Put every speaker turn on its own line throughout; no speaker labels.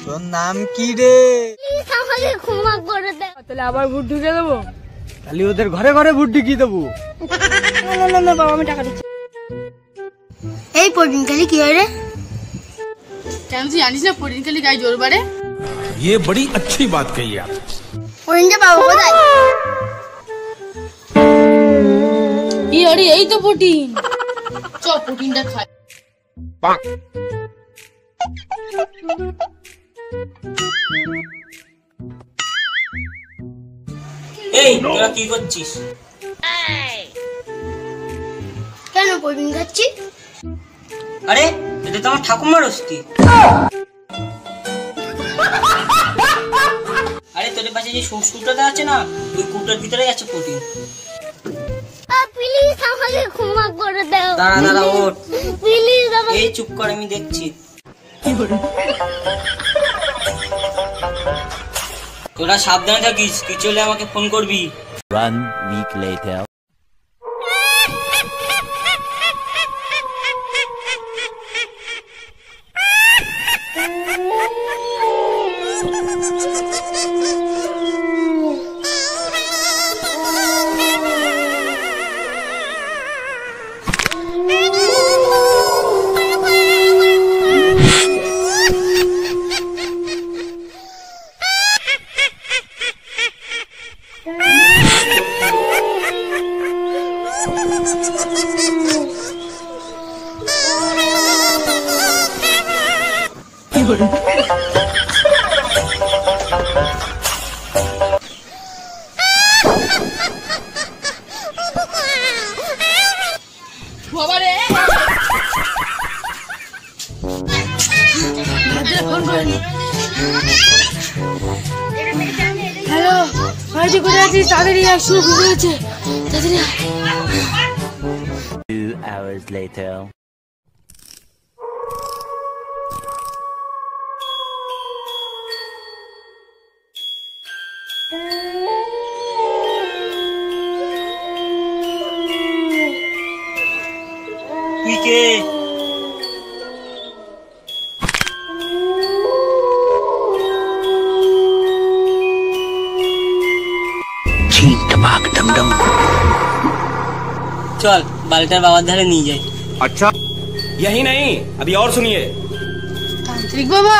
তোর নাম কি রে?
আমাকে ক্ষমা করে দে।
তাহলে আবার ভোট ঢুকে দেবো?
তাহলে ওদের ঘরে ঘরে ভোট ঢুকিয়ে দেবো।
না বাবা, আমি টাকা দিচ্ছি।
এই পরিণকালি কি হয় রে?
কেন তুই জানিস না পরিণকালি গায়ে জোর বাড়ে?
ये बड़ी अच्छी बात कही आप।
পরিণটা বাবা কোথায়?
আরে এই তো প্রোটিন, চ প্রোটিনটা খাই।
এই তোরা কি করছিস?
কেন পরিণ খাচ্ছি?
আরে এটা তো আমার ঠাকুমার অস্থি। আরে তোদের পাশে যে সরষে কুটোটা আছে না, ওই কুটোর ভিতরে আছে প্রোটিন।
প্লিজ আমাকে ক্ষমা করে দাও।
দাঁড়া দাঁড়া ওঠ।
প্লিজ আমাকে।
এই চুপ কর, আমি দেখছি। তোরা সাবধানে থাকিস, কিছু হলে আমাকে ফোন করবি।
1 week later.
হ্যালো, ভাইজি কোথায় আছিস? তাড়াতাড়ি আয়, শুরু হয়েছে, তাড়াতাড়ি আয়।
2 hours later.
তুই কে? चल बालिटार बाबार धारे नहीं जाए।
अच्छा यही नहीं, अभी और सुनिए।
तांत्रिक बाबा।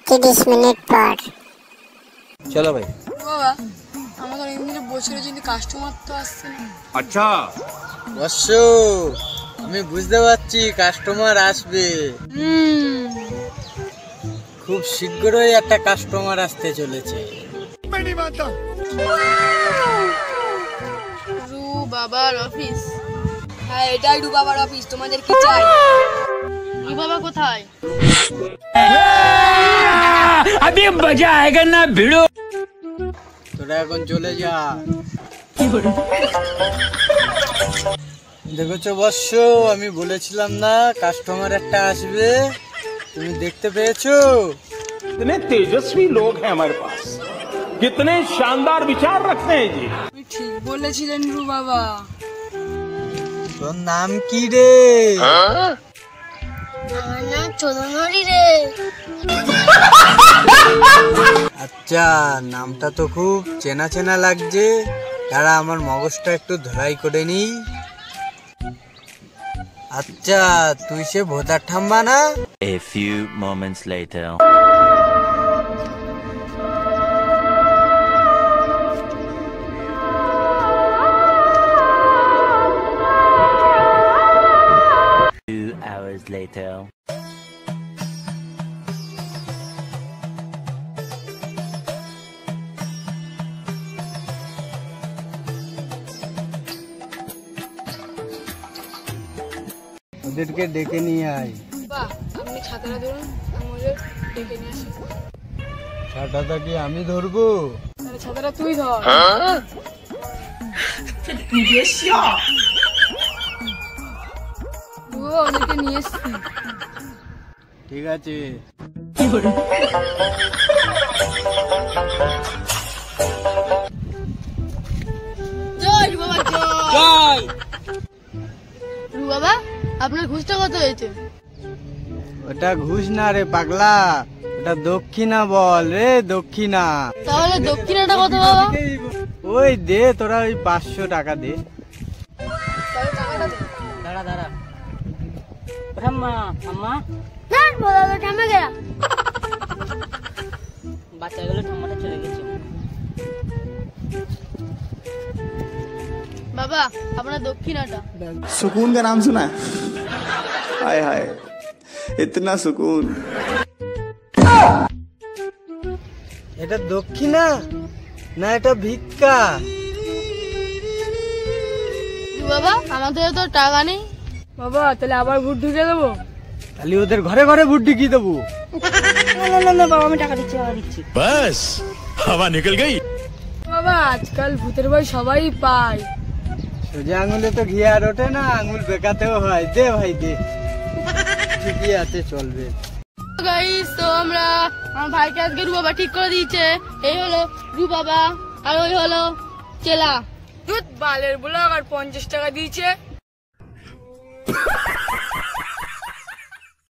30 মিনিট পর।
চলো ভাই।
বাবা আমাদের ইঞ্জিনে বছরে যদি কাস্টমার তো আসছে না।
अच्छा
বৎস, আমি বুঝতে পারছি কাস্টমার আসবে। খুব শীঘ্রই একটা কাস্টমার আসতে চলেছে।
রু বাবার অফিস। হ্যাঁ এটাই রু বাবার অফিস, তোমাদের কি চাই? রু বাবা কোথায়?
अभी मजा आएगा ना भिड़ो।
তোরা এখন চলে যা। দেখেছো বৎস, আমি বলেছিলাম না কাস্টমার একটা আসবে? তুমি দেখতে পেয়েছো?
कितने तेजस्वी लोग हैं हमारे पास, कितने शानदार विचार रखते हैं जी।
তুমি ঠিক বলেছিলেন রু বাবা।
তোর নাম কি রে?
আমার নাম চোদনরি রে।
আচ্ছা, নামটা তো খুব চেনা চেনা লাগছে। তারা আমার মগজটা একটু ধরাই করে নি। আচ্ছা, তুই সে ভোদার ঠাম্মা না?
A few moments later. Later.
ওদেরকে ডেকে নিয়ে আয়।
বাহ, আপনি ছাতাটা ধরুন, আমাদের ডেকে নিয়ে আসি।
ছাতাটা কি আমি ধরবো?
তাহলে ছাতাটা তুই ধর। ওদেরকে নিয়ে এসছি।
ঠিক আছে।
জয় রু বাবা, জয়।
জয়।
রু বাবা আপনার ঘুষটা কত হয়েছে?
ওটা ঘুষ না রে পাগলা, ওটা দক্ষিণা বল রে, দক্ষিণা।
তাহলে দক্ষিণাটা কত বাবা?
ওই দে তোরা ওই 500 টাকা দে।
দাঁড়া দাঁড়া, ঠাম্মা আম্মা,
না বলা তো ঠামে গেলা।
বাচ্চাগুলো ঠাম্মাটা চলে গেছে।
বাবা আপনার দক্ষিণাটা।
सुकून का नाम सुना है? हाय हाय, इतना सुकून।
এটা দক্ষিণা না এটা ভিক্ষা?
বাবা আমাদের তো টাকা নেই। বাবা তাহলে আবার ভোট ঢুকে দেবো?
তাহলে ওদের ঘরে ঘরে ভোট ঢুকিয়ে দেবো।
না বাবা, আমি টাকা দিচ্ছি,
बस हवा निकल गई।
বাবা আজকাল ভূতের ভয় সবাই পায়।
সোজা আঙুলে তো ঘি আর ওঠে না, আঙুল বেকাতেও হয়। দে ভাই দে, ঠিকই আছে, চলবে।
গাইস তো আমরা আমার ভাইকে আজকে রু বাবা ঠিক করে দিয়েছে। এই হলো রু বাবা আর ওই হলো চেলা। দুধ বালের ব্লগ আর 50 টাকা দিয়েছে।